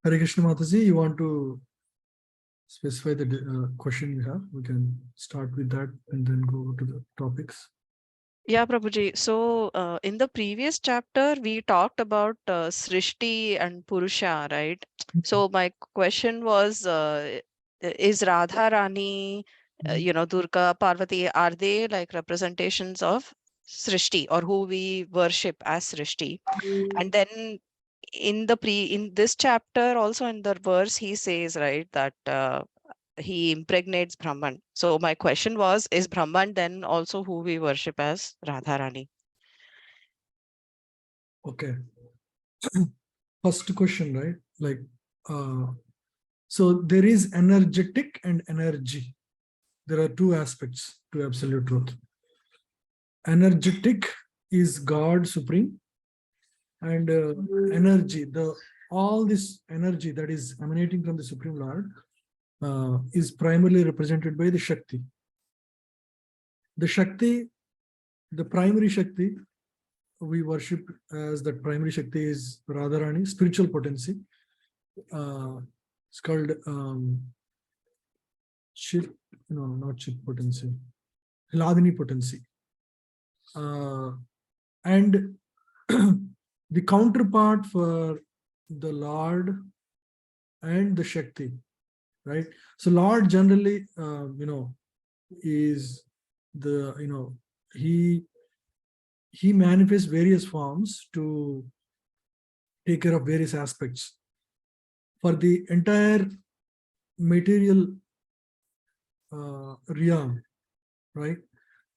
Hare Krishna Mataji, you want to specify the question you have? We can start with that and then go to the topics. Yeah, Prabhuji. So, in the previous chapter, we talked about Srishti and Purusha, right? So, my question was, is Radha Rani, Durga, Parvati, are they like representations of Srishti or who we worship as Srishti? And then in this chapter, also in the verse, he says, right, that he impregnates Brahman. So my question was, is Brahman then also who we worship as Radharani? Okay. First question, right? Like, so there is energetic and energy. There are two aspects to absolute truth. Energetic is God Supreme, and energy, all this energy that is emanating from the Supreme Lord is primarily represented by the Shakti. The Shakti, the primary Shakti, we worship as that primary Shakti is Radharani, spiritual potency. It's called Chit, no, not Chit potency, Hladini potency. And the counterpart for the Lord and the Shakti, right? So Lord generally, is the, he manifests various forms to take care of various aspects. For the entire material realm, right?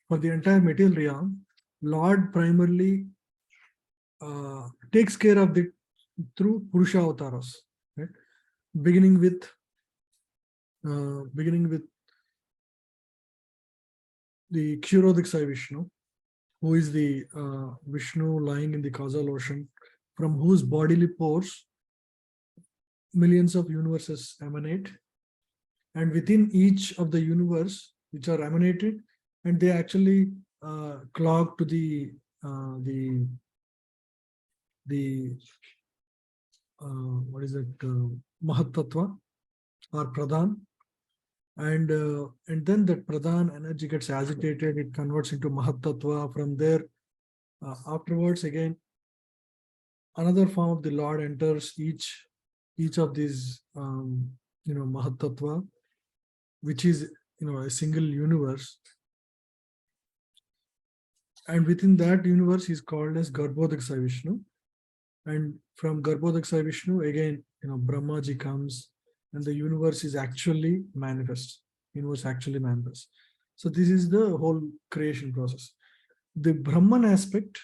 For the entire material realm, Lord primarily takes care of it through Purusha avatars, right? Beginning with the Kshirodik Sai Vishnu, who is the Vishnu lying in the causal ocean, from whose bodily pores millions of universes emanate, and within each of the universe which are emanated, and they actually clog to the what is it, Mahat Tattva or Pradhan, and then that Pradhan energy gets agitated, it converts into Mahat Tattva. From there, afterwards again, another form of the Lord enters each of these Mahat Tattva, which is a single universe, and within that universe is called as Garbhodak Sai Vishnu. And from Garbhodak Sai Vishnu again, Brahmaji comes, and the universe is actually manifest. Universe actually manifests. So this is the whole creation process. The Brahman aspect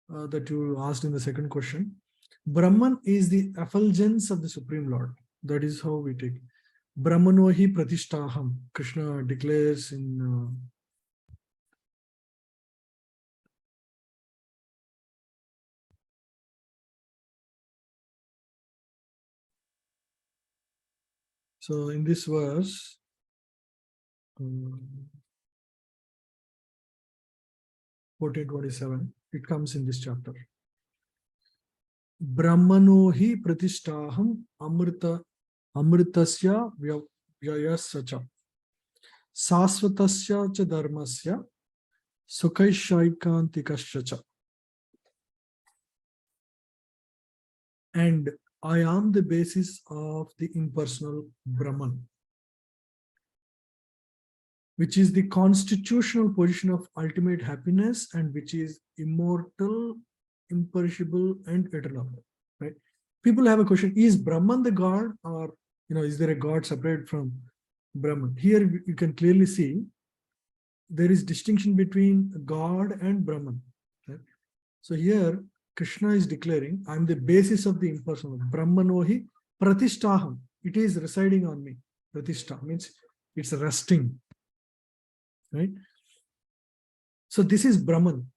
that you asked in the second question, Brahman is the effulgence of the Supreme Lord. That is how we take. Brahmanohi pratishtaham. Krishna declares in so in this verse, 1427, it comes in this chapter. Brahmanohi pratishtaham amritasya vyayasya cha sasvatasya cha dharmasya sukhaishaikantikasya cha. And I am the basis of the impersonal Brahman, which is the constitutional position of ultimate happiness and which is immortal, imperishable, and eternal. Right? People have a question: is Brahman the God, or is there a God separate from Brahman? Here you can clearly see there is distinction between God and Brahman. Right? So here Krishna is declaring, I am the basis of the impersonal. Brahmanohi pratishtaham. It is residing on me. Pratishtha means it's resting. Right? So this is Brahman.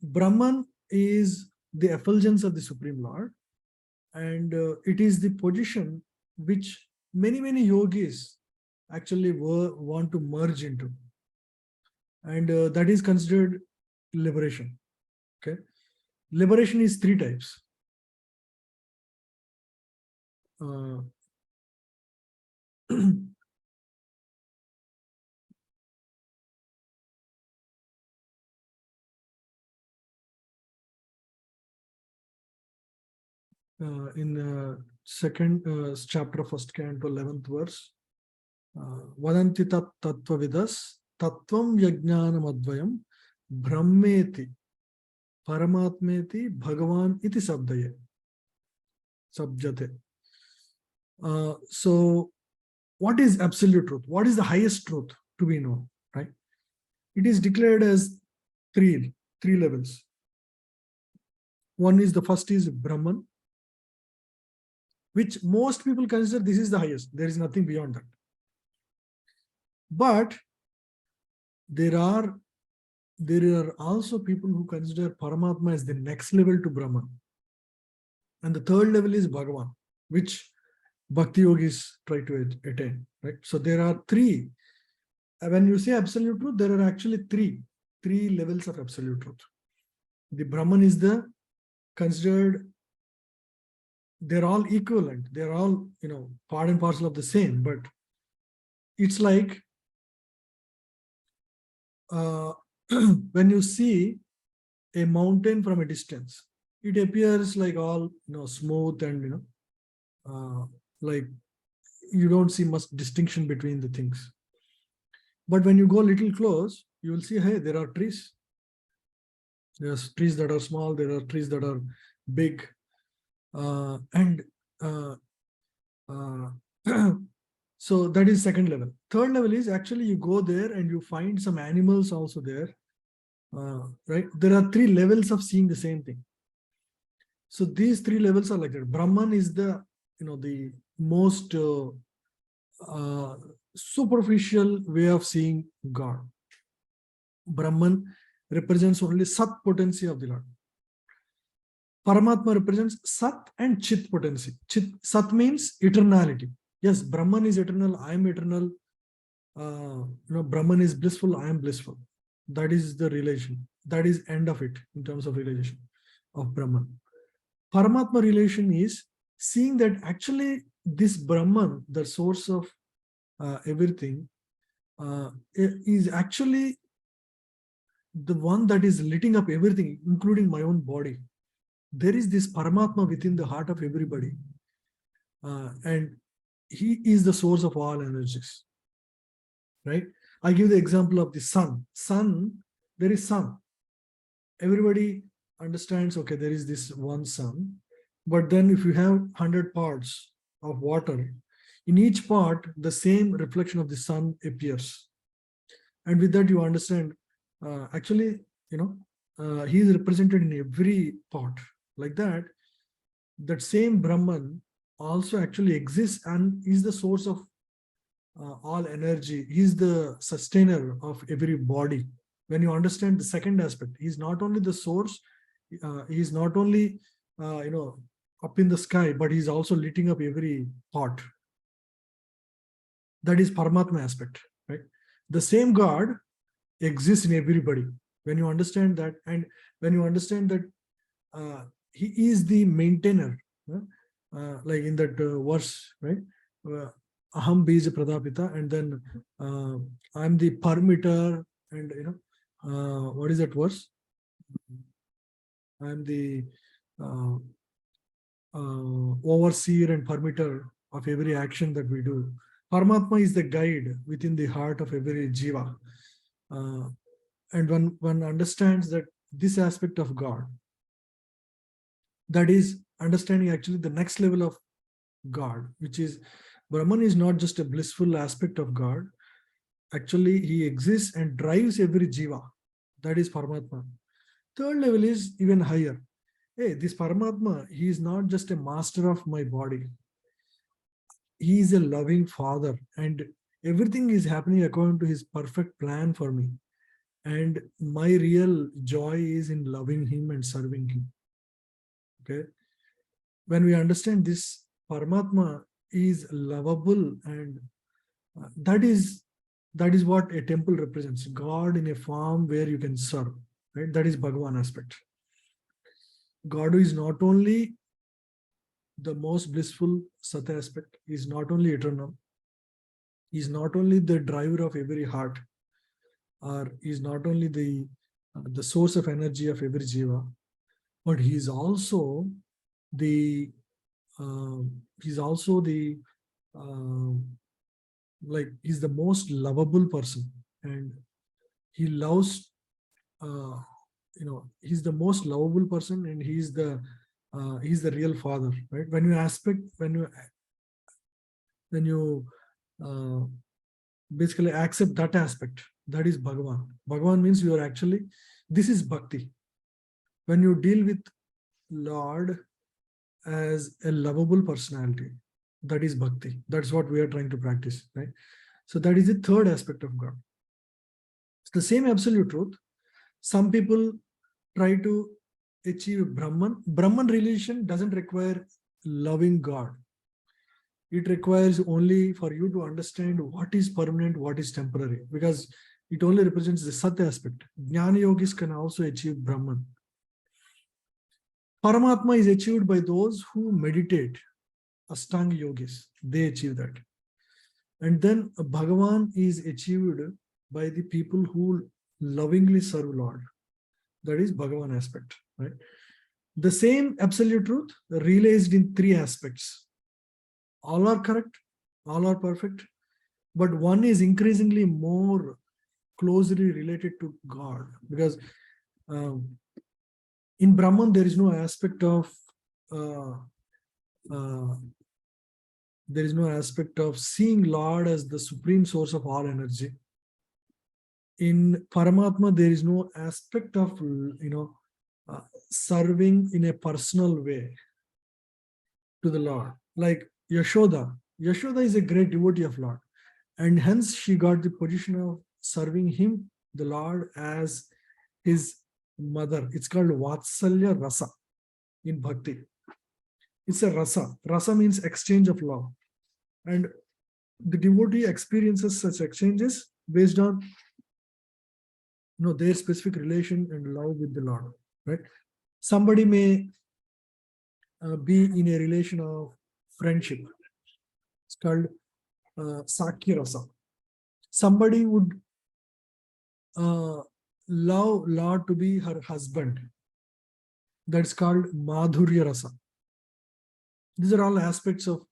Brahman is the effulgence of the Supreme Lord, and it is the position which many yogis actually want to merge into, and that is considered liberation. Okay, liberation is three types. in second chapter, first canto, 11th verse, Vadanti tat tattvavidas tattvam yajnanam advayam brahmeti paramatmeti bhagavan iti sabjate. So what is absolute truth? What is the highest truth to be known, right? It is declared as three levels. One is, the first is Brahman, which most people consider this is the highest. There is nothing beyond that. But there are also people who consider Paramatma as the next level to Brahman. And the third level is Bhagavan, which Bhakti yogis try to attain, right? So there are three. When you say absolute truth, there are actually three levels of absolute truth. The Brahman is the considered, they're all equivalent. They're all, part and parcel of the same, but it's like when you see a mountain from a distance, it appears like all, smooth and, like you don't see much distinction between the things. But when you go a little close, you will see, hey, there are trees. There's trees that are small, there are trees that are big. So that is second level. Third level is actually you go there and you find some animals also there. Right? There are three levels of seeing the same thing. So these three levels are like that. Brahman is the, the most superficial way of seeing God. Brahman represents only Sat potency of the Lord. Paramatma represents Sat and Chit potency. Sat means eternality. Yes, Brahman is eternal, I am eternal. Brahman is blissful, I am blissful. That is the relation. That is end of it in terms of realization of Brahman. Paramatma relation is seeing that actually this Brahman, the source of everything, is actually the one that is lighting up everything, including my own body. There is this Paramatma within the heart of everybody. And he is the source of all energies. Right? I give the example of the sun. Sun, there is sun. Everybody understands, okay, there is this one sun. But then if you have 100 parts of water, in each part, the same reflection of the sun appears. And with that, you understand, actually, he is represented in every part. Like that, that same Brahman also actually exists and is the source of all energy. He is the sustainer of every body. When you understand the second aspect, he is not only the source, he is not only, up in the sky, but he is also lighting up every part. That is Paramatma aspect, right? The same God exists in everybody. When you understand that, and when you understand that he is the maintainer, like in that verse, right? Aham bija pradapita, and then I'm the permitter, and what is that verse? I'm the overseer and permitter of every action that we do. Paramatma is the guide within the heart of every jiva. And when one understands that this aspect of God, that is understanding actually the next level of God, which is Brahman is not just a blissful aspect of God. Actually, he exists and drives every jiva. That is Paramatma. Third level is even higher. Hey, this Paramatma, he is not just a master of my body. He is a loving father, and everything is happening according to his perfect plan for me. And my real joy is in loving him and serving him. Okay. When we understand this, Paramatma is lovable, and that is what a temple represents. God in a form where you can serve. Right? That is Bhagavan aspect. God is not only the most blissful Sat aspect, is not only eternal, is not only the driver of every heart, or is not only the source of energy of every jiva, but he is also the he's also the like he's the most lovable person, and he loves he's the most lovable person, and he's the real father, right? When you uh, basically accept that aspect, that is Bhagavan means you are actually, this is bhakti. When you deal with Lord as a lovable personality, that is bhakti. That's what we are trying to practice, right? So that is the third aspect of God. It's the same absolute truth. Some people try to achieve Brahman. Brahman relation doesn't require loving God. It requires only for you to understand what is permanent, what is temporary, because it only represents the Sat aspect. Jnana yogis can also achieve Brahman. Paramatma is achieved by those who meditate, Ashtanga yogis, they achieve that. And then Bhagavan is achieved by the people who lovingly serve Lord. That is Bhagavan aspect, right? The same absolute truth realized in three aspects. All are correct, all are perfect, but one is increasingly more closely related to God, because in Brahman there is no aspect of seeing Lord as the supreme source of all energy. In Paramatma, there is no aspect of serving in a personal way to the Lord. Like Yashoda. Yashoda is a great devotee of Lord, and hence she got the position of serving him, the Lord, as his mother. It's called Vatsalya Rasa in Bhakti. It's a rasa. Rasa means exchange of love. And the devotee experiences such exchanges based on their specific relation and love with the Lord, right? Somebody may be in a relation of friendship. It's called Sakya Rasa. Somebody would love Lord to be her husband. That's called Madhurya Rasa. These are all aspects of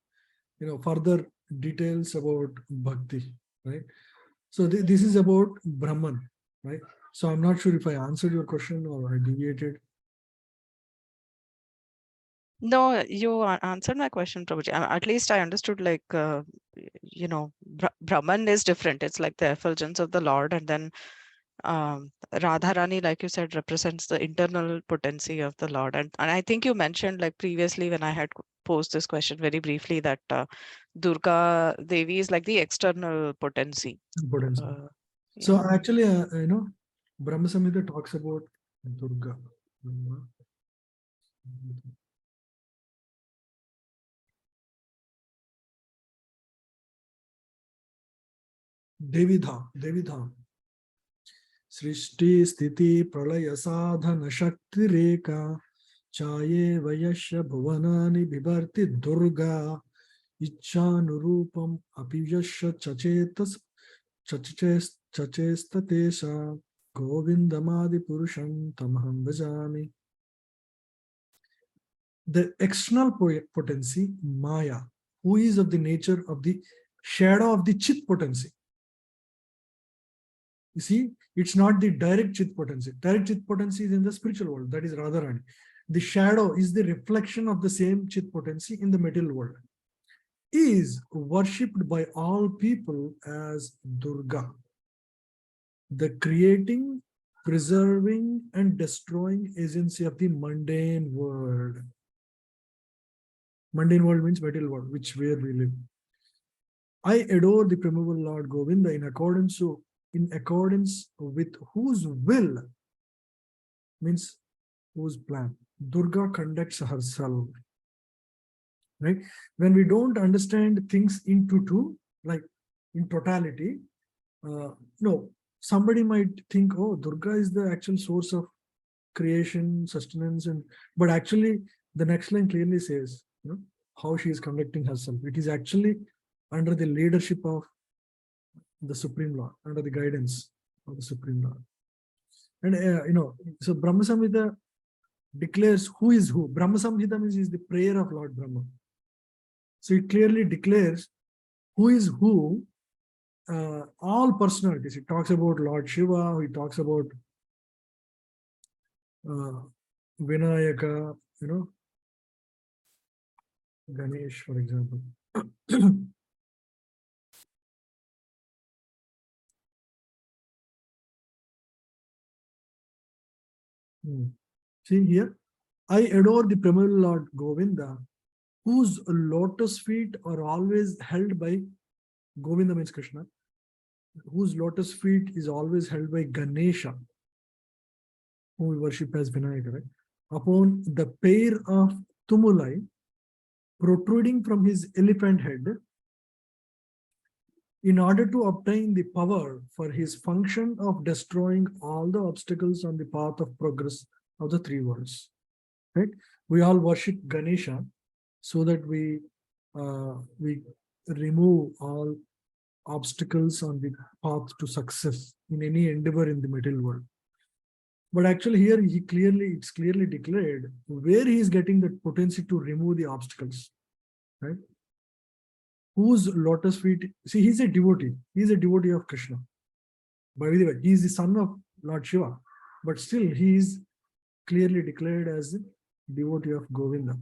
further details about bhakti, right? So this is about Brahman, right? So I'm not sure if I answered your question or I deviated. No, you answered my question, Prabhuji. At least I understood, like, Brahman is different. It's like the effulgence of the Lord, and then Radharani, like you said, represents the internal potency of the Lord. And I think you mentioned, like, previously when I had posed this question very briefly, that Durga Devi is like the external potency. Importance. So Yeah. actually, Brahma Samhita talks about Durga. Devidha. Srishti Sthiti Pralaya Sadhana Shakti Reka Chaye Vayasya Bhuvanani Bibharti Durga Ichanurupam Apiyasya Chachetas Chachestatesha Govindamadi Purusham Tamaham Bhajami. The external potency, Maya, who is of the nature of the shadow of the Chit potency. You see, it's not the direct Chit potency. Direct Chit potency is in the spiritual world, that is Radharani. The shadow is the reflection of the same Chit potency in the material world. Is worshipped by all people as Durga, the creating, preserving, and destroying agency of the mundane world. Mundane world means material world, where we live. I adore the primeval Lord Govinda in accordance with whose will, means whose plan, Durga conducts herself. Right? When we don't understand things into two, like in totality, somebody might think, oh, Durga is the actual source of creation, sustenance, but actually the next line clearly says, how she is conducting herself. It is actually under the leadership of the Supreme Lord, under the guidance of the Supreme Lord. And so Brahma Samhita declares who is who. Brahma Samhita means is the prayer of Lord Brahma. So it clearly declares who is who, all personalities. It talks about Lord Shiva, it talks about Vinayaka, Ganesh, for example. See here, I adore the primeval Lord Govinda, whose lotus feet are always held by, Govinda means Krishna, whose lotus feet is always held by Ganesha, whom we worship as Vinayaka, right? Upon the pair of tumuli protruding from his elephant head, in order to obtain the power for his function of destroying all the obstacles on the path of progress of the three worlds. Right? We all worship Ganesha so that we remove all obstacles on the path to success in any endeavor in the material world. But actually here it's clearly declared where he is getting that potency to remove the obstacles, right? Whose lotus feet, see, he's a devotee. He's a devotee of Krishna. By the way, he is the son of Lord Shiva, but still he is clearly declared as a devotee of Govinda.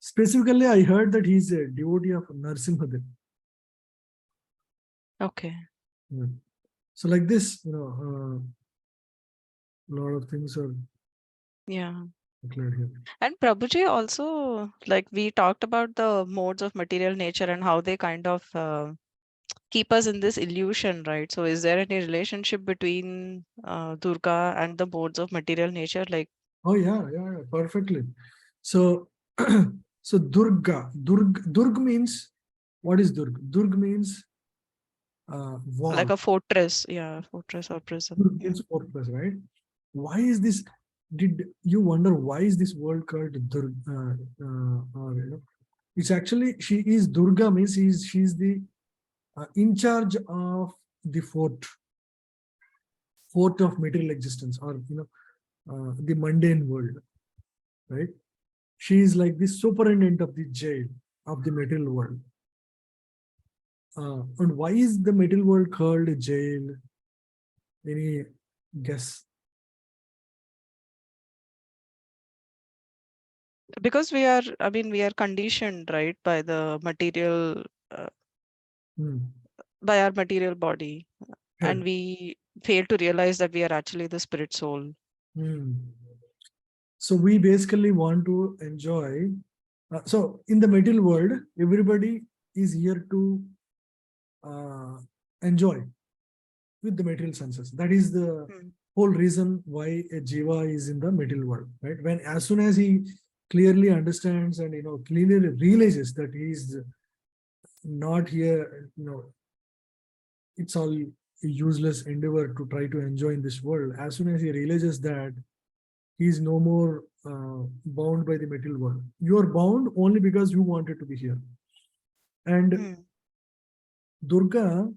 Specifically, I heard that he is a devotee of Narsimhadev. Okay. Yeah. So like this, a lot of things are declared here. And Prabhuji also, like we talked about the modes of material nature and how they kind of keep us in this illusion, right? So is there any relationship between Durga and the modes of material nature? Like, oh yeah, perfectly. So so Durg means, what is Durg? Durg means wall. like a fortress, fortress or prison. Durg means fortress, right? Why is this? Did you wonder why is this world called Durg? It's actually, she is Durga means she's the in charge of the fort of material existence, or the mundane world, right? She is like the superintendent of the jail of the material world. And why is the material world called a jail? Any guess? Because we are conditioned, right, by the material, by our material body, and we fail to realize that we are actually the spirit soul. So we basically want to enjoy. So in the material world, everybody is here to enjoy with the material senses. That is the whole reason why a jiva is in the material world, right? When as soon as he clearly understands and clearly realizes that he is not here, it's all a useless endeavor to try to enjoy in this world. As soon as he realizes that, he is no more bound by the material world. You are bound only because you wanted to be here. And Durga,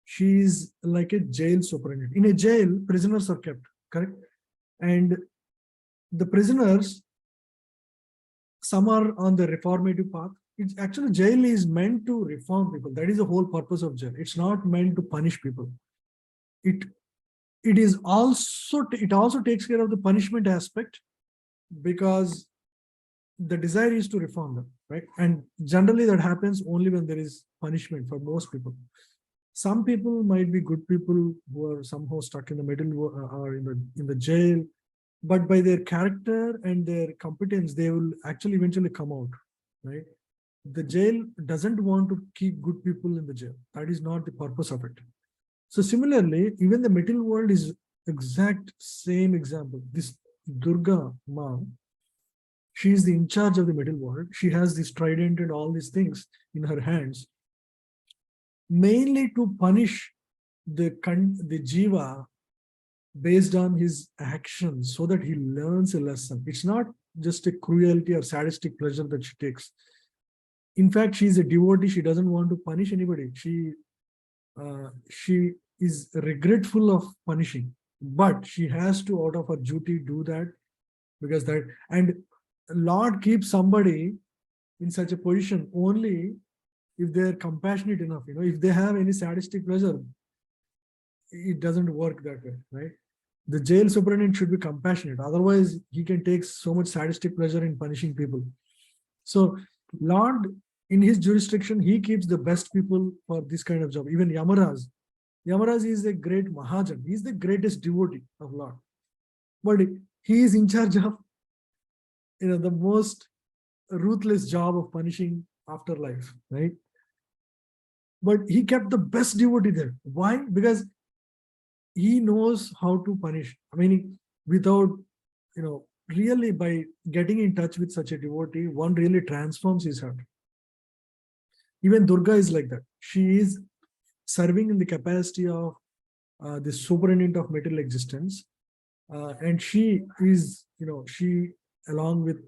she is like a jail superintendent. In a jail, prisoners are kept, correct? And the prisoners, some are on the reformative path. It's actually, jail is meant to reform people. That is the whole purpose of jail. It's not meant to punish people. It also takes care of the punishment aspect, because the desire is to reform them, right? And generally that happens only when there is punishment for most people. Some people might be good people who are somehow stuck in the middle or in the jail, but by their character and their competence, they will actually eventually come out, right? The jail doesn't want to keep good people in the jail. That is not the purpose of it. So similarly, even the material world is exact same example. This Durga Ma, she is the in charge of the material world. She has this trident and all these things in her hands, mainly to punish the jiva based on his actions, so that he learns a lesson. It's not just a cruelty or sadistic pleasure that she takes. In fact, she is a devotee. She doesn't want to punish anybody. She is regretful of punishing, but she has to, out of her duty, do that, because that, and Lord keeps somebody in such a position only if they're compassionate enough. If they have any sadistic pleasure, it doesn't work that way, right? The jail superintendent should be compassionate. Otherwise, he can take so much sadistic pleasure in punishing people. So, Lord, in his jurisdiction, he keeps the best people for this kind of job. Even Yamaraj. Yamaraj is a great Mahajan. He's the greatest devotee of Lord. But he is in charge of the most ruthless job of punishing afterlife, right? But he kept the best devotee there. Why? Because he knows how to punish. I mean, without, really by getting in touch with such a devotee, one really transforms his heart. Even Durga is like that. She is serving in the capacity of the superintendent of material existence. And she is, she, along with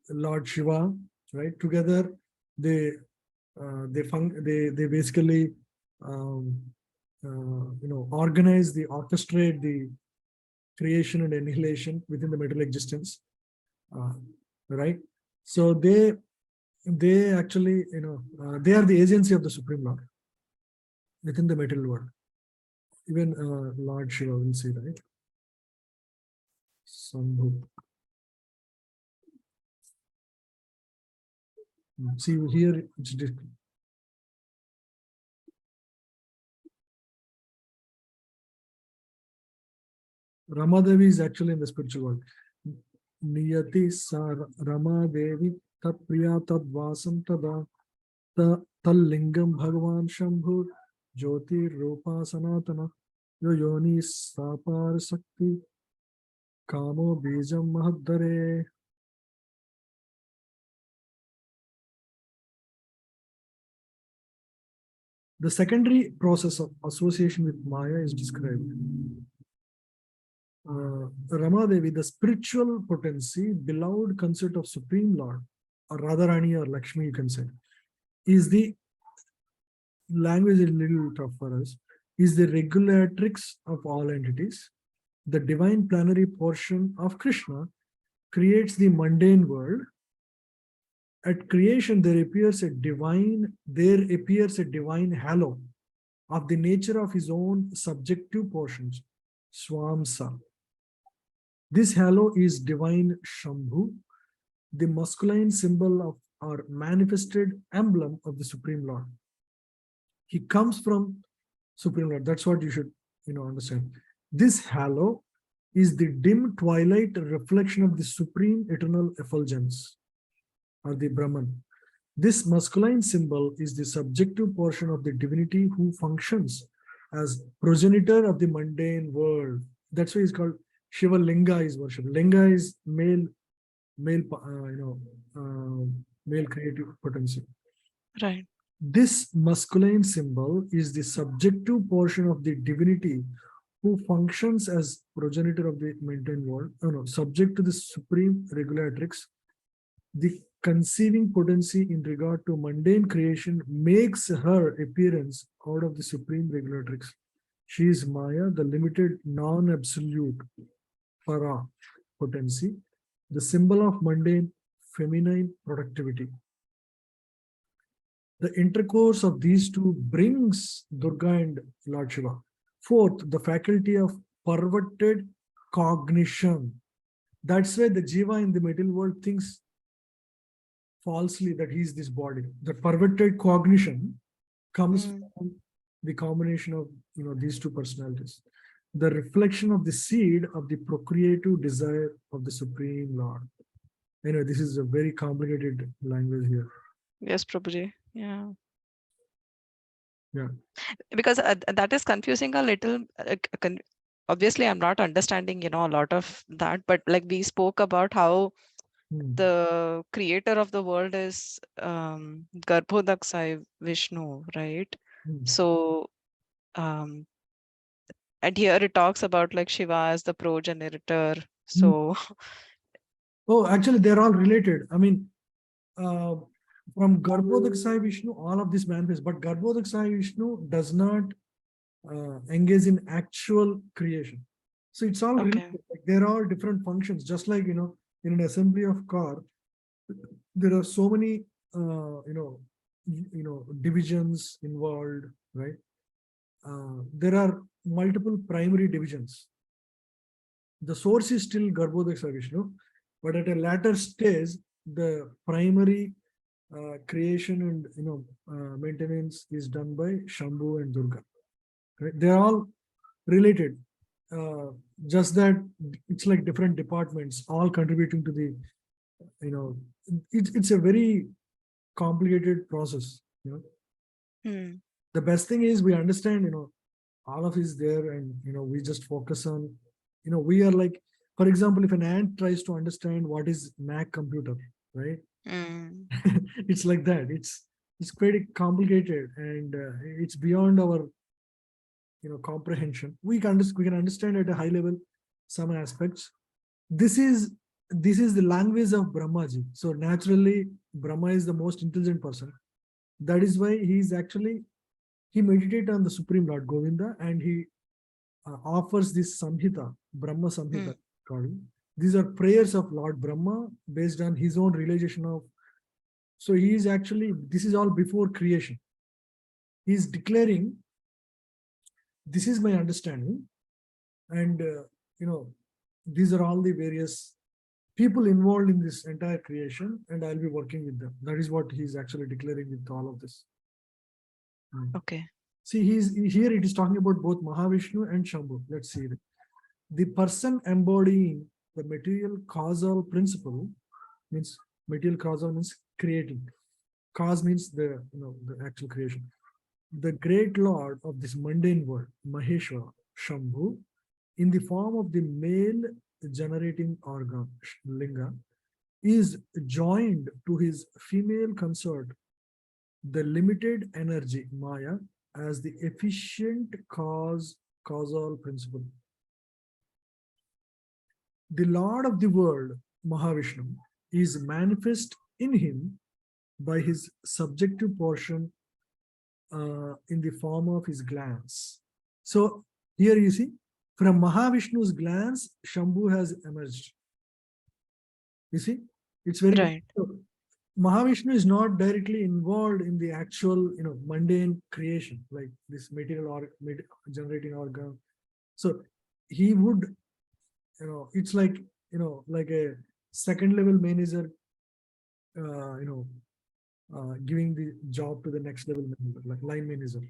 Lord Shiva, right, together, they basically organize, orchestrate the creation and annihilation within the material existence, right? So they actually, they are the agency of the Supreme Lord within the material world. Even Lord Shiva, will see, right? Sambhu. See here, it's different. Ramadevi is actually in the spiritual world. Niyati sa Ramadevi tat priya tad vasam tada tal lingam bhagavan shambhu jyoti rupa sanatana yo yoni sapar sakti kamo bijam mahaddare. The secondary process of association with Maya is described. Ramadevi, the spiritual potency, beloved consort of Supreme Lord, or Radharani or Lakshmi, you can say, is the language is a little tough for us, is the regulatrix of all entities. The divine plenary portion of Krishna creates the mundane world. At creation, there appears a divine halo of the nature of his own subjective portions, Swamsa. This halo is divine Shambhu, the masculine symbol of or manifested emblem of the Supreme Lord. He comes from Supreme Lord. That's what you should understand. This halo is the dim twilight reflection of the supreme eternal effulgence, or the Brahman. This masculine symbol is the subjective portion of the divinity who functions as progenitor of the mundane world. That's why he's called Shiva. Linga is worship. Linga is male creative potency. Right. This masculine symbol is the subjective portion of the divinity who functions as progenitor of the mundane world, subject to the supreme regulatrix. The conceiving potency in regard to mundane creation makes her appearance out of the supreme regulatrix. She is Maya, the limited non-absolute para potency, the symbol of mundane feminine productivity. The intercourse of these two brings Durga and Lord Shiva. Fourth, the faculty of perverted cognition. That's why the Jiva in the material world thinks falsely that he is this body. The perverted cognition comes from the combination of these two personalities. The reflection of the seed of the procreative desire of the Supreme Lord. Anyway, this is a very complicated language here. Yes, Prabhuji. Yeah. Yeah. Because that is confusing a little. Obviously, I'm not understanding, a lot of that, but like we spoke about how the creator of the world is Garbhodaksai Vishnu, right? So, and here it talks about like Shiva as the progenitor. So Oh, actually, they're all related. I mean, uh, from Garbhodak Sai Vishnu, all of this manifests, but Garbhodak Sai Vishnu does not engage in actual creation. So it's all related. Okay. Like, they're all different functions. Just like, in an assembly of car, there are so many, divisions involved, right? There are multiple primary divisions. The source is still Garbhodaksa Vishnu, but at a later stage, the primary creation and maintenance is done by Shambhu and Durga. Right? They're all related. Uh, just that it's like different departments, all contributing to the, it's a very complicated process. Hmm. The best thing is we understand, all of is there, and we just focus on, we are like, for example, if an ant tries to understand what is Mac computer, right? Hmm. It's like that. It's pretty complicated, and it's beyond our comprehension. We can understand at a high level some aspects. This is the language of Brahmaji. So naturally, Brahma is the most intelligent person. That is why he meditated on the Supreme Lord Govinda, and he offers this Samhita, Brahma Hmm. Samhita called. These are prayers of Lord Brahma based on his own realization of. So he is actually, this is all before creation. He is declaring, this is my understanding, and these are all the various people involved in this entire creation, and I'll be working with them. That is what he's actually declaring with all of this. Okay. See, here it is talking about both Mahavishnu and Shambhu. Let's see it. The person embodying the material causal principle means material causal means creating. Cause means the actual creation. The great lord of this mundane world, Maheshwara, Shambhu, in the form of the male generating organ, Linga, is joined to his female consort, the limited energy, Maya, as the efficient causal principle. The Lord of the world, Mahavishnu, is manifest in him by his subjective portion in the form of his glance. So here you see, from Mahavishnu's glance, Shambhu has emerged. You see, it's very Right. so Mahavishnu is not directly involved in the actual, mundane creation, like this material or generating organ. So he would, it's like, like a second level manager, uh, you know, giving the job to the next level manager, like line manager,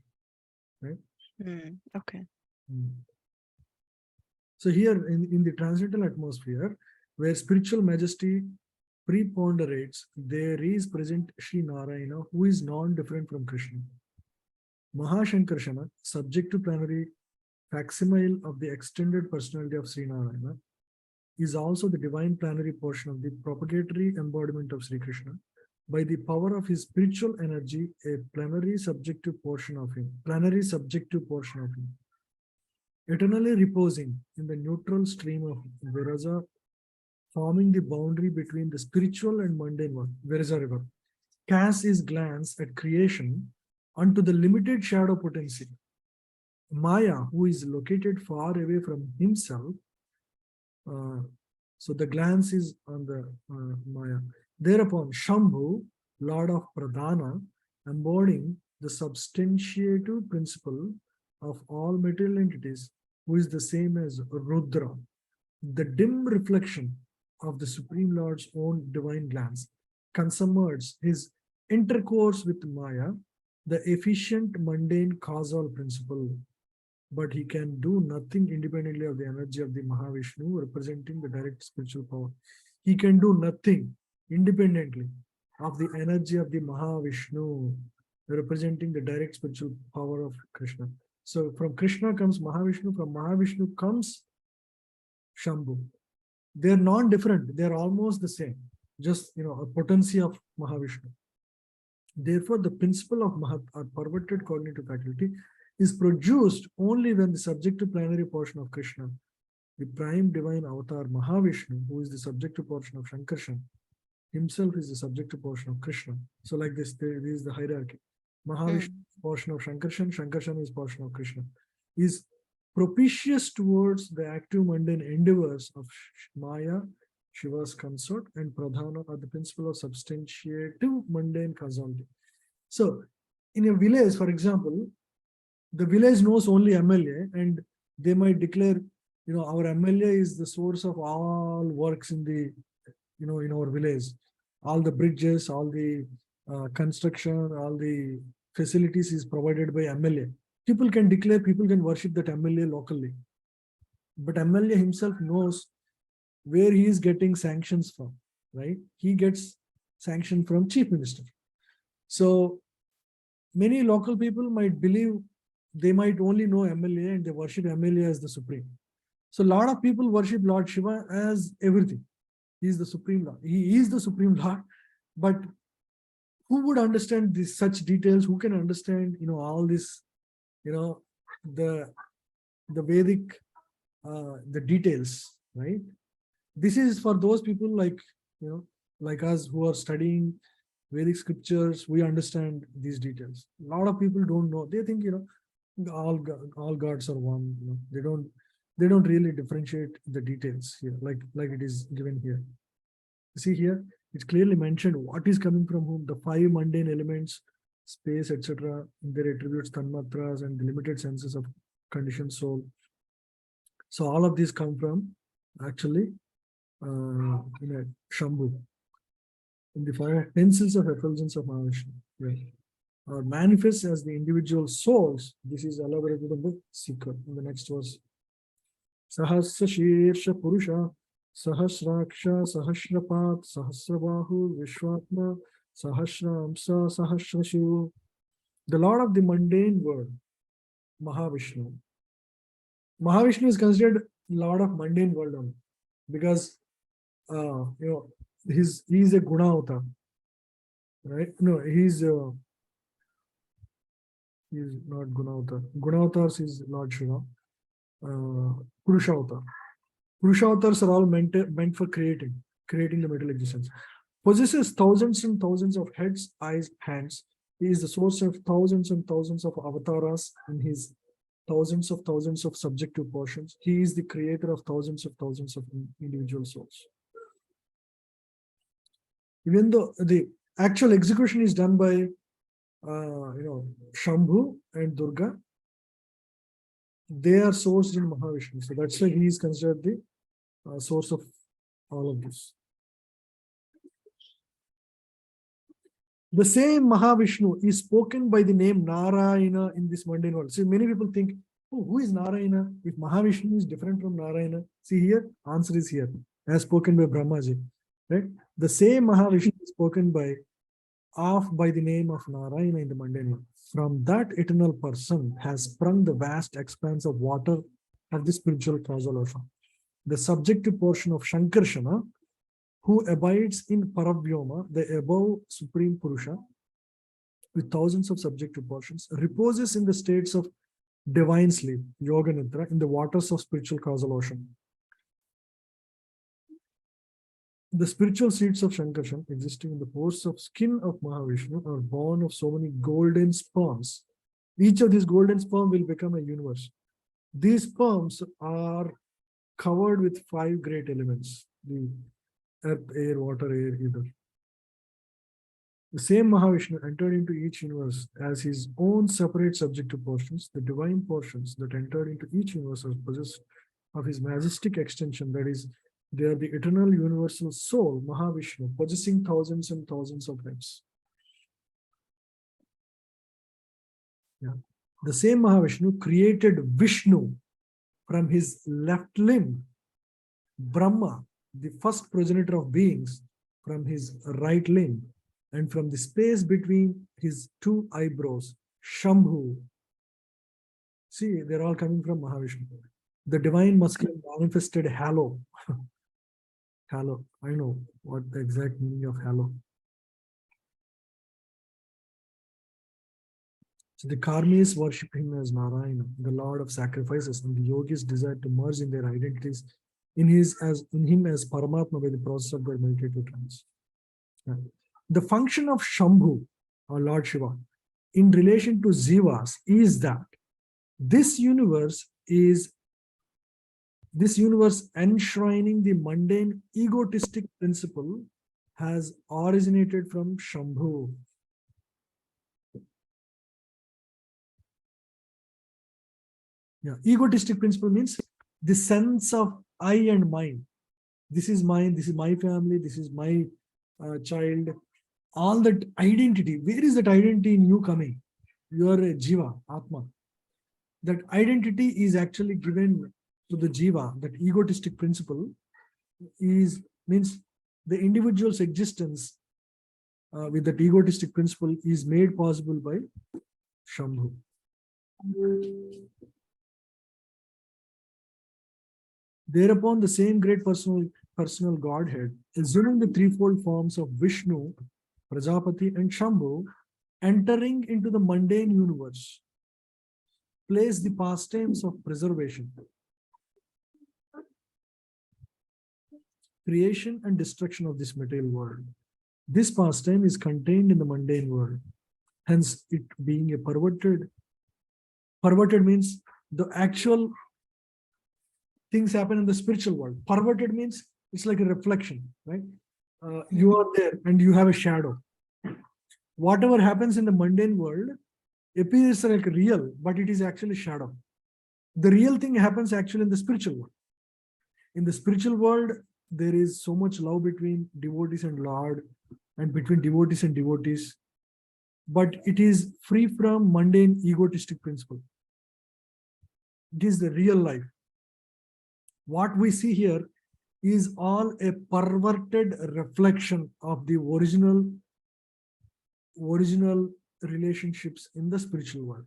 right? Hmm. Okay. Mm. So here in the transcendental atmosphere, where spiritual majesty preponderates, there is present Sri Narayana, who is non-different from Krishna. Mahashankarshana, subject to plenary facsimile of the extended personality of Sri Narayana, is also the divine plenary portion of the propagatory embodiment of Sri Krishna. By the power of his spiritual energy, a plenary subjective portion of him, eternally reposing in the neutral stream of Viraja, forming the boundary between the spiritual and mundane one, Viraja river, casts his glance at creation unto the limited shadow potency. Maya, who is located far away from himself, uh, so the glance is on the Maya. Thereupon, Shambhu, Lord of Pradhana, embodying the substantiative principle of all material entities, who is the same as Rudra, the dim reflection of the Supreme Lord's own divine glance, consummates his intercourse with Maya, the efficient mundane causal principle. But he can do nothing independently of the energy of the Mahavishnu, representing the direct spiritual power. He can do nothing independently of the energy of the Mahavishnu, representing the direct spiritual power of Krishna. So from Krishna comes Mahavishnu, from Mahavishnu comes Shambhu. They're non-different, they're almost the same, just a potency of Mahavishnu. Therefore, the principle of Mahat, or perverted cognitive faculty, is produced only when the subjective plenary portion of Krishna, The prime divine avatar Mahavishnu, who is the subjective portion of Shankarshan, himself is the subjective portion of Krishna. So like this is the hierarchy. Mahavishnu is portion of Shankarshan, Shankarshan is portion of Krishna. Is propitious towards the active mundane endeavors of Maya, Shiva's consort, and Pradhana are the principle of substantiative mundane causality. So in a village, for example, the village knows only MLA, and they might declare, our MLA is the source of all works in the, in our village. All the bridges, all the construction, all the facilities is provided by MLA. People can declare, people can worship that MLA locally. But MLA himself knows where he is getting sanctions from, right? He gets sanction from Chief Minister. So many local people might believe they might only know MLA and they worship MLA as the supreme. So a lot of people worship Lord Shiva as everything. He is the supreme Lord. He is the supreme Lord, but who would understand this such details? Who can understand, all this, the Vedic, the details, right? This is for those people like, like us who are studying Vedic scriptures. We understand these details. A lot of people don't know. They think, all gods are one. They don't really differentiate the details here, like it is given here. See here, it's clearly mentioned what is coming from whom, the five mundane elements, space, etc., their attributes, tanmatras, and the limited senses of conditioned soul. So all of these come from actually Shambhu, in the form of pencils of effulgence of Mahavishnu. Right? Or manifests as the individual souls. This is elaborated in the sequel, in the next verse. Sahasra Shirsha Purusha, Sahasraksha, Sahasrapat, Sahasrabahu, Vishwatma, Sahasramsa, Sahasrashivu. The Lord of the mundane world, Mahavishnu. Mahavishnu is considered Lord of mundane world only, because he is a Guna avatar, right? No, he's not Guna avatar. Guna avatars is Lord Shiva. Purusha avatar. Purusha avatars are all meant for creating the material existence. Possesses thousands and thousands of heads, eyes, hands. He is the source of thousands and thousands of avatars in his thousands of subjective portions. He is the creator of thousands of individual souls. Even though the actual execution is done by Shambhu and Durga, they are sourced in Mahavishnu. So that's why he is considered the source of all of this. The same Mahavishnu is spoken by the name Narayana in this mundane world. So many people think, oh, who is Narayana? If Mahavishnu is different from Narayana, see here, answer is here, as spoken by Brahmaji. Right? The same Mahavishnu is spoken by the name of Narayana in the mundane world. From that eternal person has sprung the vast expanse of water of the spiritual causal ocean. The subjective portion of Shankarshana, who abides in Paravyoma, the above Supreme Purusha, with thousands of subjective portions, reposes in the states of divine sleep, Yoga Nidra, in the waters of spiritual causal ocean. The spiritual seeds of Shankarshan, existing in the pores of skin of Mahavishnu, are born of so many golden sperms. Each of these golden sperm will become a universe. These sperms are covered with 5 great elements: the earth, air, water, air, ether. The same Mahavishnu entered into each universe as his own separate subjective portions. The divine portions that entered into each universe are possessed of his majestic extension, that is, they are the eternal universal soul, Mahavishnu, possessing thousands and thousands of heads. Yeah. The same Mahavishnu created Vishnu from his left limb, Brahma, the first progenitor of beings, from his right limb, and from the space between his 2 eyebrows, Shambhu. See, they're all coming from Mahavishnu. The divine masculine manifested halo. Halo, I know what the exact meaning of halo. So the karmis worship him as Narayana, the Lord of sacrifices, and the yogis desire to merge in their identities in him as Paramatma by the process of their meditative trance. Yeah. The function of Shambhu, or Lord Shiva, in relation to Jivas is that this universe enshrining the mundane egotistic principle has originated from Shambhu. Yeah, egotistic principle means the sense of I and mine. This is mine, this is my family, this is my child. All that identity, where is that identity in you coming? You are a Jiva, Atma. That identity is actually given to the Jiva, that egotistic principle means the individual's existence with that egotistic principle is made possible by Shambhu. Thereupon, the same great personal Godhead, assuming the threefold forms of Vishnu, Prajapati, and Shambhu, entering into the mundane universe, place the pastimes of preservation, creation, and destruction of this material world. This pastime is contained in the mundane world. Hence, it being a perverted means the actual things happen in the spiritual world. Perverted means it's like a reflection, right? You are there and you have a shadow. Whatever happens in the mundane world appears like real, but it is actually shadow. The real thing happens actually in the spiritual world. In the spiritual world, there is so much love between devotees and Lord, and between devotees and devotees, but it is free from mundane egotistic principle. It is the real life. What we see here is all a perverted reflection of the original relationships in the spiritual world,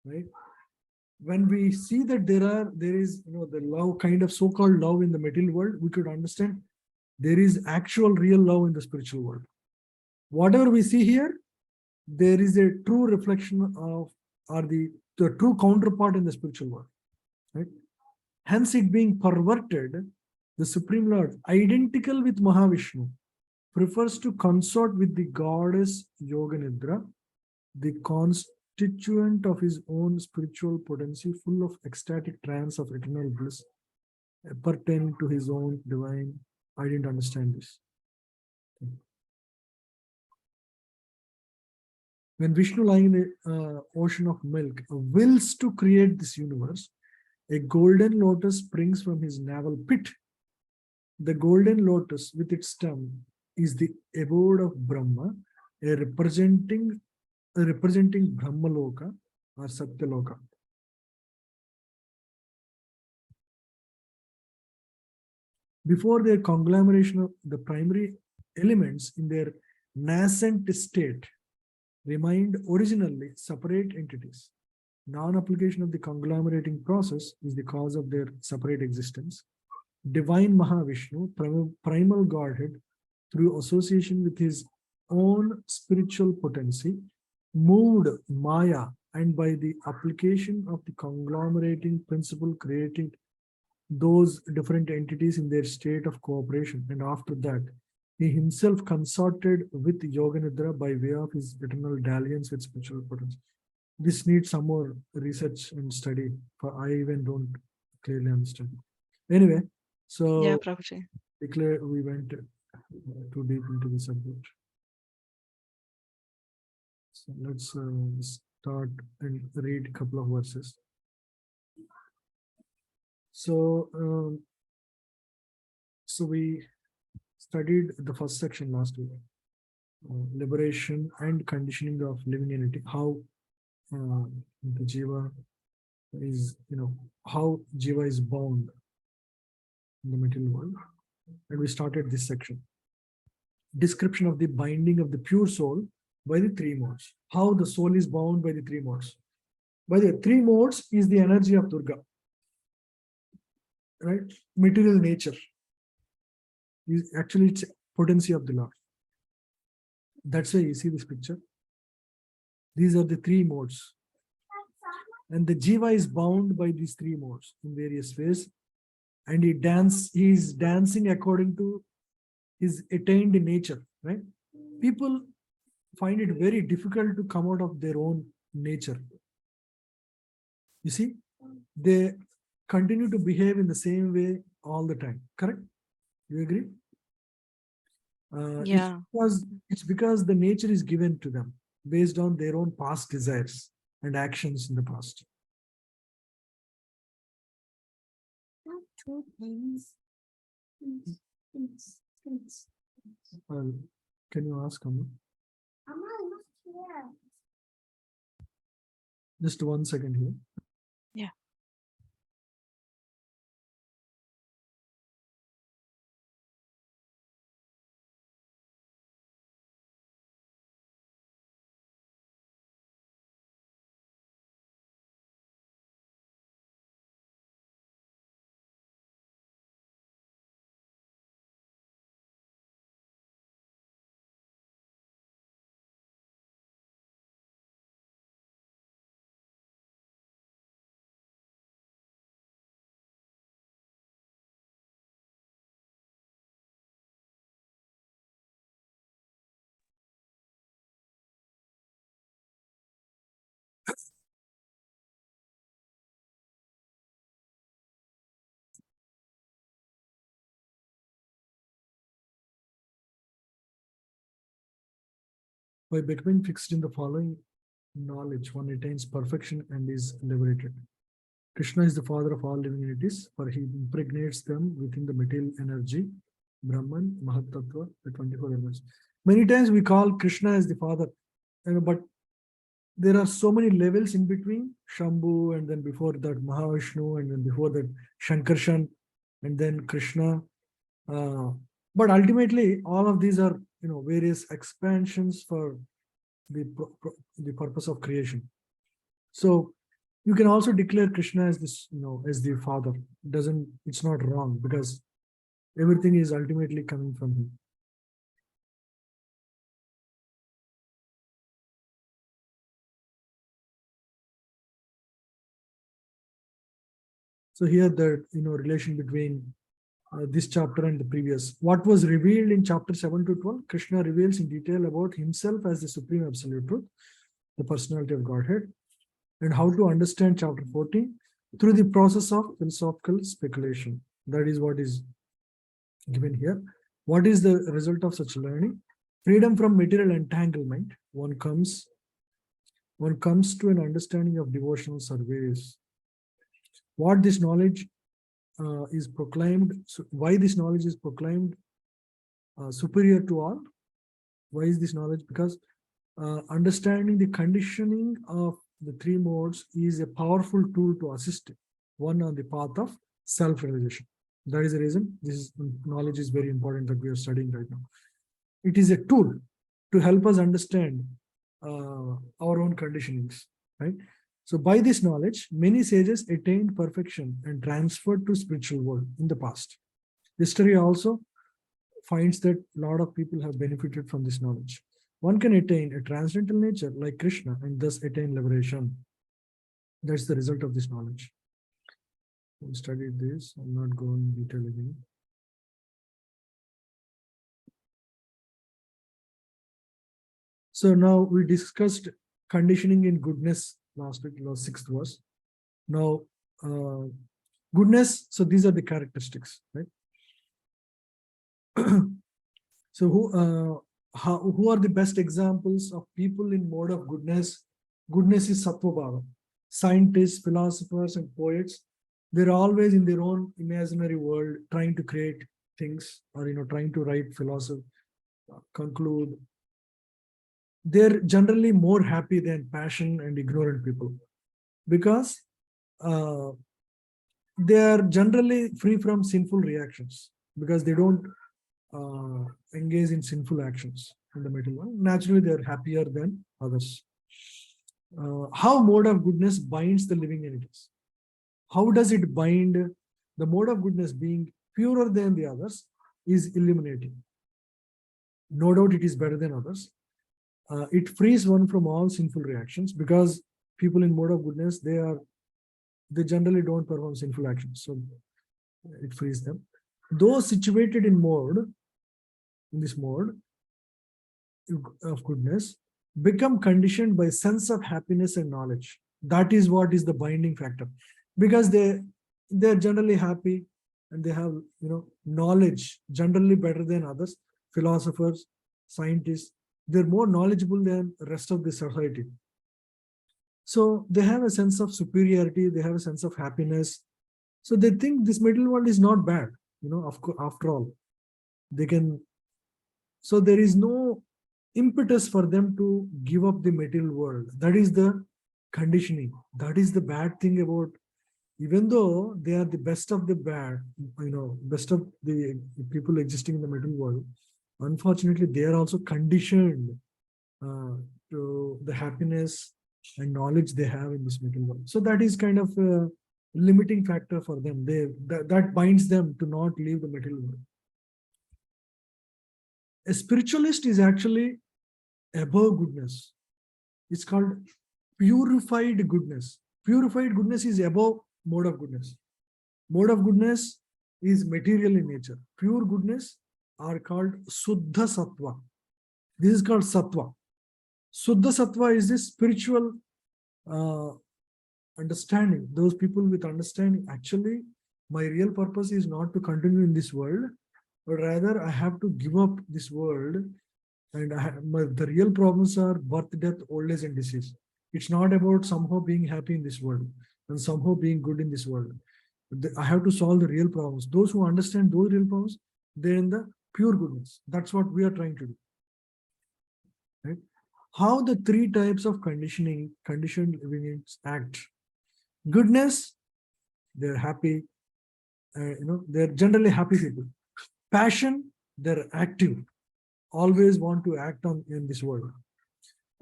right? When we see that there is the love, kind of so-called love in the material world, we could understand there is actual real love in the spiritual world. Whatever we see here, there is a true reflection of, or the true counterpart in the spiritual world, right? Hence, it being perverted, the Supreme Lord, identical with Mahavishnu, prefers to consort with the goddess Yoganidra, the constituent of his own spiritual potency, full of ecstatic trance of eternal bliss, pertaining to his own divine. I didn't understand this. When Vishnu, lying in the ocean of milk, wills to create this universe, a golden lotus springs from his navel pit. The golden lotus with its stem is the abode of Brahma, representing Brahmaloka or Satyaloka. Before their conglomeration of the primary elements in their nascent state remained originally separate entities. Non-application of the conglomerating process is the cause of their separate existence. Divine Mahavishnu, primal Godhead, through association with his own spiritual potency, moved Maya, and by the application of the conglomerating principle created those different entities in their state of cooperation. And after that, he himself consorted with Yoganidra by way of his eternal dalliance with spiritual potency. This needs some more research and study, for I even don't clearly understand. Anyway, so Yeah, Prabhuji. we went too deep into the subject. So let's start and read a couple of verses. So, so we studied the first section last week, liberation and conditioning of living entity, how the jiva is, how jiva is bound in the material world. And we started this section. Description of the binding of the pure soul by the three modes. How the soul is bound by the three modes. By the three modes is the energy of Durga, right? Material nature is actually it's potency of the Lord. That's why you see this picture. These are the three modes. And the jiva is bound by these three modes in various ways. And he is dancing according to his attained nature, right? People find it very difficult to come out of their own nature. You see, they continue to behave in the same way all the time, correct? You agree? Yeah. It's because the nature is given to them based on their own past desires and actions in the past. Can you ask Amma? Just 1 second here. Yeah. By becoming fixed in the following knowledge, one attains perfection and is liberated. Krishna is the father of all living entities, for he impregnates them within the material energy, Brahman, Mahatattva, the 24 elements. Many times we call Krishna as the father, but there are so many levels in between, Shambhu, and then before that Mahavishnu, and then before that Shankarshan, and then Krishna. But ultimately, all of these are various expansions for the purpose of creation. So you can also declare Krishna as this, as the father. It's not wrong because everything is ultimately coming from him. So here the relation between this chapter and the previous. What was revealed in chapter 7 to 12, Krishna reveals in detail about himself as the supreme absolute truth, the personality of Godhead, and how to understand chapter 14 through the process of philosophical speculation. That is what is given here. What is the result of such learning? Freedom from material entanglement. One comes to an understanding of devotional service. What this knowledge is proclaimed, why this knowledge is proclaimed superior to all. Why is this knowledge? Because understanding the conditioning of the three modes is a powerful tool to assist one on the path of self-realization. That is the reason this knowledge is very important that we are studying right now. It is a tool to help us understand our own conditionings, right? So by this knowledge, many sages attained perfection and transferred to spiritual world in the past. History also finds that a lot of people have benefited from this knowledge. One can attain a transcendental nature like Krishna and thus attain liberation. That's the result of this knowledge. We studied this. I'm not going in detail again. So now we discussed conditioning in goodness last week, sixth verse. Now, goodness, so these are the characteristics, right? So who are the best examples of people in mode of goodness? Goodness is Sattva Bhava. Scientists, philosophers, and poets, they're always in their own imaginary world trying to create things or trying to write philosophy, conclude. They're generally more happy than passion and ignorant people because they are generally free from sinful reactions because they don't engage in sinful actions in the middle one. Naturally, they are happier than others. How mode of goodness binds the living entities? How does it bind? The mode of goodness being purer than the others is illuminating. No doubt it is better than others. It frees one from all sinful reactions because people in mode of goodness, they generally don't perform sinful actions. So it frees them. Those situated in this mode of goodness, become conditioned by sense of happiness and knowledge. That is what is the binding factor, because they're generally happy and they have knowledge generally better than others. Philosophers, scientists, they're more knowledgeable than the rest of the society. So they have a sense of superiority, they have a sense of happiness. So they think this material world is not bad, after all. They can, so there is no impetus for them to give up the material world. That is the conditioning. That is the bad thing about, even though they are the best of the bad, best of the people existing in the material world, unfortunately, they are also conditioned to the happiness and knowledge they have in this material world. So that is kind of a limiting factor for them. That binds them to not leave the material world. A spiritualist is actually above goodness. It's called purified goodness. Purified goodness is above mode of goodness. Mode of goodness is material in nature. Pure goodness are called Suddha Sattva. This is called Sattva. Suddha Sattva is this spiritual understanding. Those people with understanding, actually, my real purpose is not to continue in this world, but rather I have to give up this world. And the real problems are birth, death, old age, and disease. It's not about somehow being happy in this world and somehow being good in this world. I have to solve the real problems. Those who understand those real problems, they're in the pure goodness. That's what we are trying to do. Right? How the three types of conditioned living beings act. Goodness, they're happy. They're generally happy people. Passion, they're active, always want to act in this world.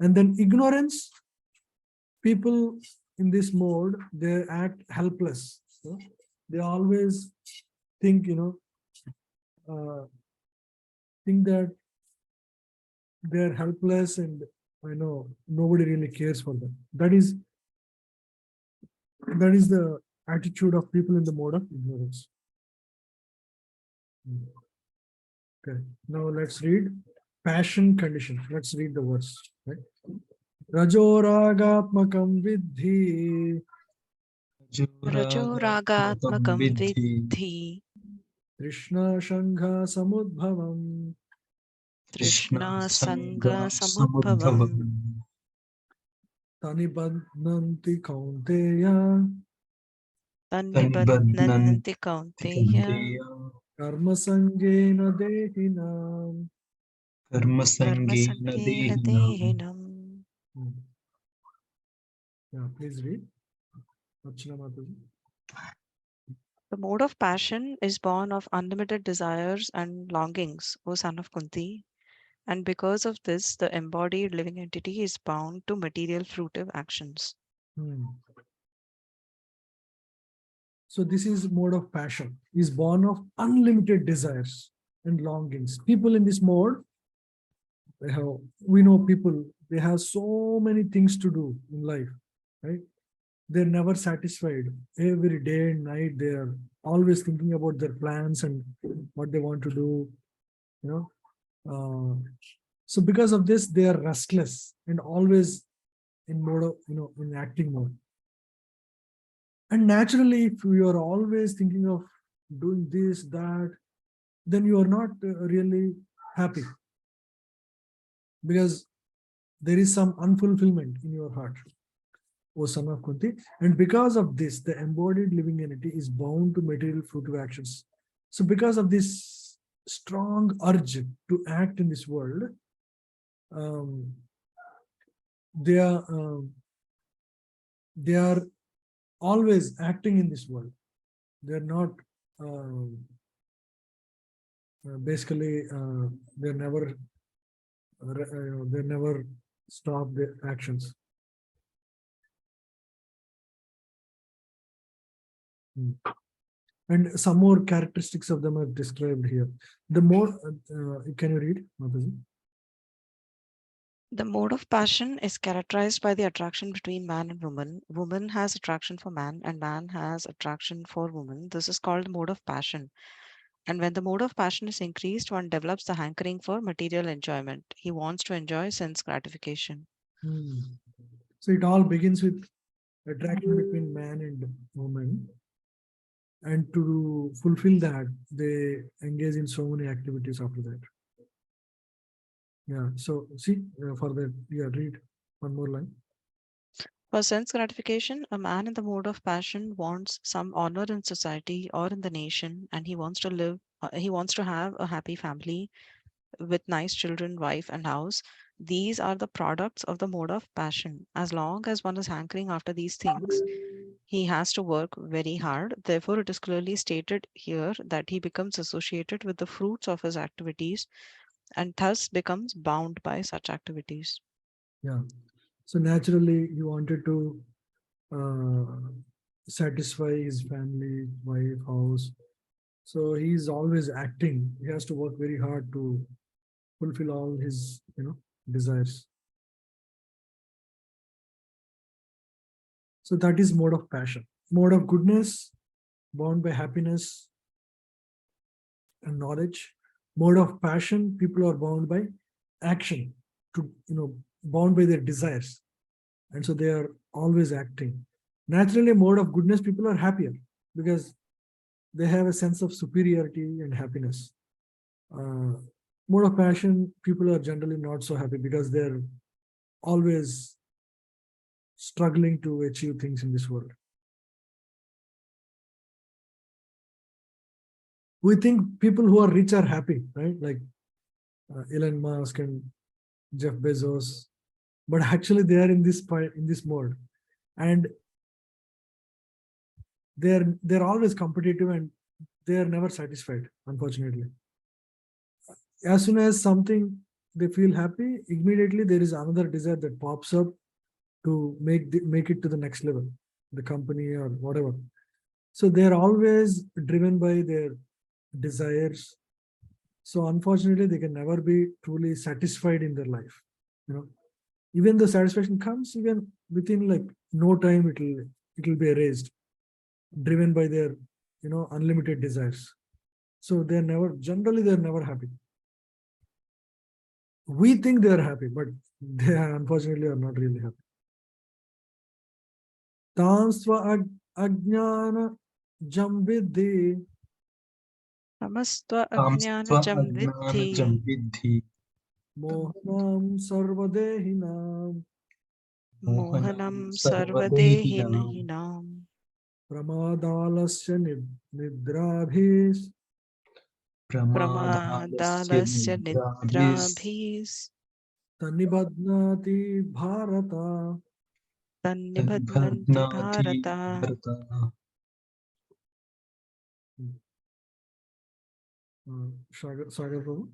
And then ignorance, people in this mode, they act helpless. They always think, think that they're helpless and nobody really cares for them. That is the attitude of people in the mode of ignorance. Okay, now let's read passion condition. Let's read the verse. Right? Rajoragatmakam vidhi Rajo ragatmakam vidhi Krishna Shangha Samudbhavam Trishna Sangha Samudbhavam Tanibadnanti Kaunteya Tannibadnanti Kaunteya Karma Sangena Dehinam. Karmasangena Dehinam. Yeah, please read. Archana Mataji. The mode of passion is born of unlimited desires and longings, O son of Kunti, and because of this, the embodied living entity is bound to material fruitive actions. So this is mode of passion, is born of unlimited desires and longings. People in this mode, we know people, they have so many things to do in life, right? They're never satisfied. Every day and night, they're always thinking about their plans and what they want to do, so because of this, they are restless and always in mode of, in acting mode. And naturally, if you are always thinking of doing this, that, then you are not really happy, because there is some unfulfillment in your heart, O son of Kunti. And because of this, the embodied living entity is bound to material fruitive actions. So because of this strong urge to act in this world, they are always acting in this world. They're not basically they never stop their actions. And some more characteristics of them are described here. The more, can you read, Mataji? The mode of passion is characterized by the attraction between man and woman. Woman has attraction for man, and man has attraction for woman. This is called the mode of passion. And when the mode of passion is increased, one develops the hankering for material enjoyment. He wants to enjoy sense gratification. Hmm. So it all begins with attraction between man and woman. And to fulfill that, they engage in so many activities after that. Yeah. So see, for that, yeah, read one more line. For sense gratification, a man in the mode of passion wants some honor in society or in the nation, and he wants to have a happy family with nice children, wife, and house. These are the products of the mode of passion. As long as one is hankering after these things, he has to work very hard. Therefore, it is clearly stated here that he becomes associated with the fruits of his activities and thus becomes bound by such activities. Yeah. So naturally, he wanted to uh, satisfy his family, wife, house. So he's always acting. He has to work very hard to fulfill all his, desires. So that is mode of passion. Mode of goodness, bound by happiness and knowledge. Mode of passion, people are bound by action, to bound by their desires, and so they are always acting. Naturally, mode of goodness, people are happier because they have a sense of superiority and happiness. Uh, Mode of passion, people are generally not so happy because they're always struggling to achieve things in this world. We think people who are rich are happy, right? Like Elon Musk and Jeff Bezos, but actually they are in this mode, and they're always competitive and they are never satisfied. Unfortunately, as soon as something they feel happy, immediately there is another desire that pops up to make it to the next level, the company or whatever. So they're always driven by their desires. So unfortunately, they can never be truly satisfied in their life. You know, even the satisfaction comes, even within like no time, it'll be erased, driven by their unlimited desires. So they're never happy. We think they are happy, but they unfortunately are not really happy. Tansva ajnana jambidhi Namastva Tamstva ajnanajam vidhi ajnanajam vidhi mohanam sarvadehinam mohanam mohanam sarvadehinam sarvadehinam pramadalasya nidrabhis pramadhalasya pramadadasya nidrabhis nidrabhis tanibadnati bharata. tannibhadnanti tanibhadnati bharata. bharata. Sagar Prabhu.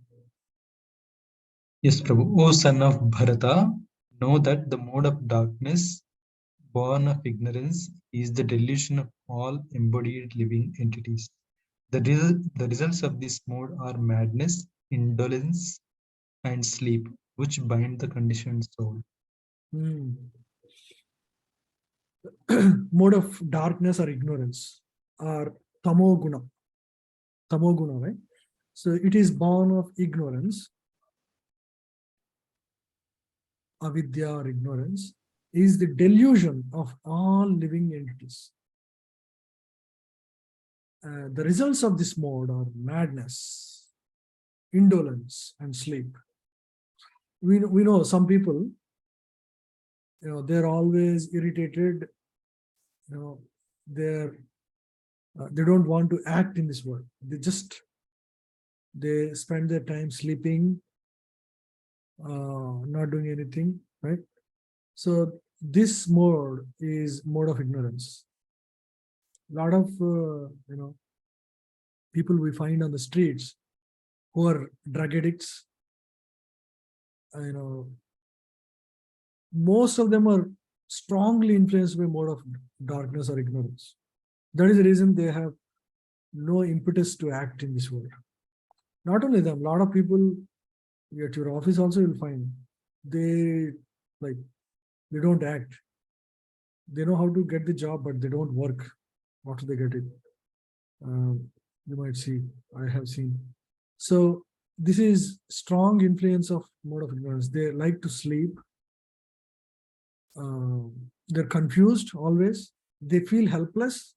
Yes, Prabhu. O son of Bharata, know that the mode of darkness, born of ignorance, is the delusion of all embodied living entities. The results of this mode are madness, indolence, and sleep, which bind the conditioned soul. Mode of darkness or ignorance or tamoguna. Tamoguna, right? So it is born of ignorance, avidya or ignorance, is the delusion of all living entities. The results of this mode are madness, indolence, and sleep. We know some people, they're always irritated, they're they don't want to act in this world. They spend their time sleeping, not doing anything, right? So this mode is mode of ignorance. A lot of people we find on the streets who are drug addicts, most of them are strongly influenced by mode of darkness or ignorance. That is the reason they have no impetus to act in this world. Not only them, a lot of people at your office also you'll find they like they don't act. They know how to get the job, but they don't work after they get it. You might see, I have seen. So this is strong influence of mode of ignorance. They like to sleep. They're confused always. They feel helpless.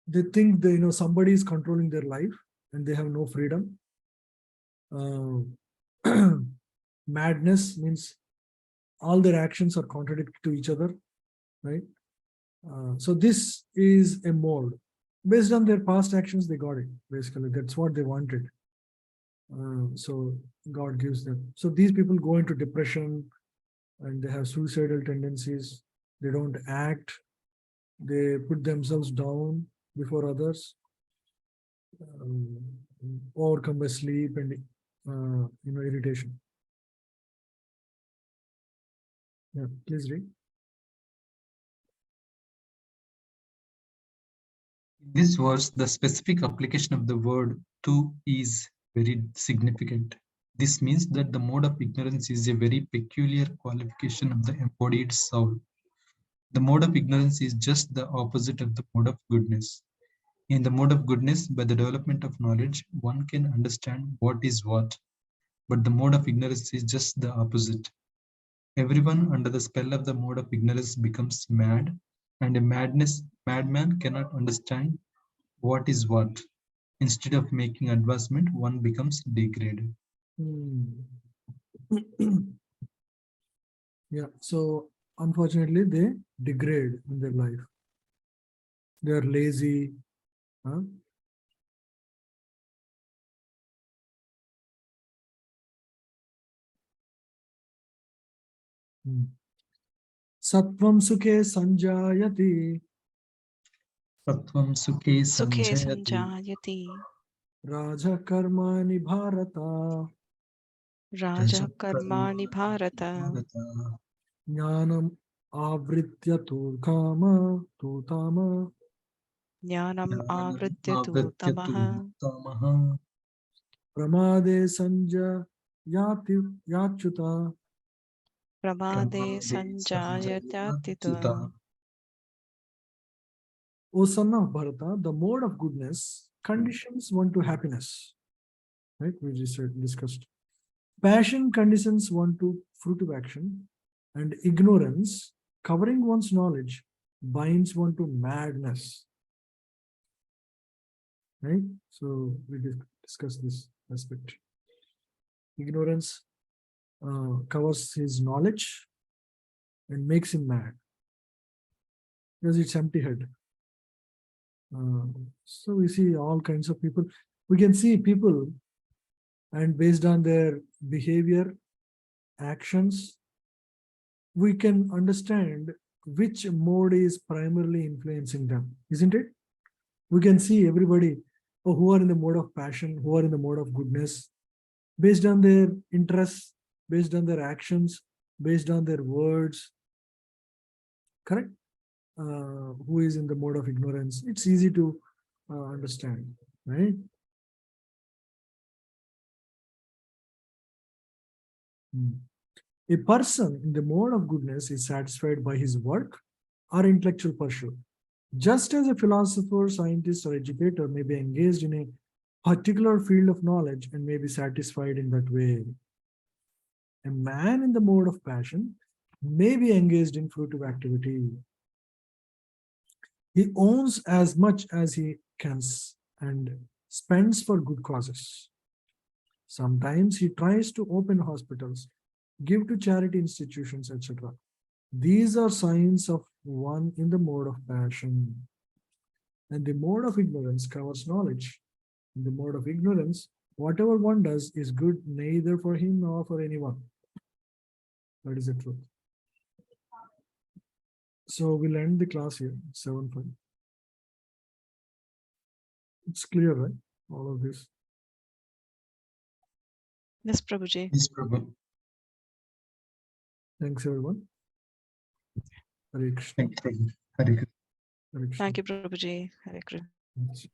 They think they somebody is controlling their life and they have no freedom. Madness means all their actions are contradictory to each other, right? So this is a mode. Based on their past actions, they got it. Basically, that's what they wanted. So God gives them. So these people go into depression and they have suicidal tendencies. They don't act. They put themselves down before others, overcome by sleep and irritation. Yeah, please read. In this verse, the specific application of the word to is very significant. This means that the mode of ignorance is a very peculiar qualification of the embodied soul. The mode of ignorance is just the opposite of the mode of goodness. In the mode of goodness, by the development of knowledge, one can understand what is what. But the mode of ignorance is just the opposite. Everyone under the spell of the mode of ignorance becomes mad, and a madman cannot understand what is what. Instead of making advancement, one becomes degraded. Yeah, so unfortunately, they degrade in their life. They are lazy. Huh? Sattvam sukhe sanjayati Sattvam sukhe Sukhe sanjayati sanjayati raja karmani bharata Raja karmani bharata bharata jnanam avritya tu tama Jnanam jnanam avritya tu avratyatu tamaha tamaha pramade sanjayati yachuta. Pramade pramade sanjayatita. sanjayatyattita. O son of Bharata, the mode of goodness conditions one to happiness. Right? We just discussed. Passion conditions one to fruitive action, and ignorance, covering one's knowledge, binds one to madness. Right? So we discussed this aspect. Ignorance covers his knowledge and makes him mad because it's empty head. So we see all kinds of people. We can see people, and based on their behavior, actions, we can understand which mode is primarily influencing them, isn't it? We can see everybody who are in the mode of passion, who are in the mode of goodness, based on their interests, based on their actions, based on their words. Correct? Who is in the mode of ignorance? It's easy to understand, right? A person in the mode of goodness is satisfied by his work or intellectual pursuit. Just as a philosopher, scientist, or educator may be engaged in a particular field of knowledge and may be satisfied in that way. A man in the mode of passion may be engaged in fruitive activity. He owns as much as he can and spends for good causes. Sometimes he tries to open hospitals, give to charity institutions, etc. These are signs of one in the mode of passion. And the mode of ignorance covers knowledge. In the mode of ignorance, whatever one does is good neither for him nor for anyone. That is the truth. So we'll end the class here, 7:5. It's clear, right? All of this. Yes, Prabhuji. Yes, Prabhu. Thanks, everyone. Hare Krishna. Thank you, Prabhu. Hare Krishna. Hare Krishna. Thank you, Prabhuji. Hare Krishna. Thanks.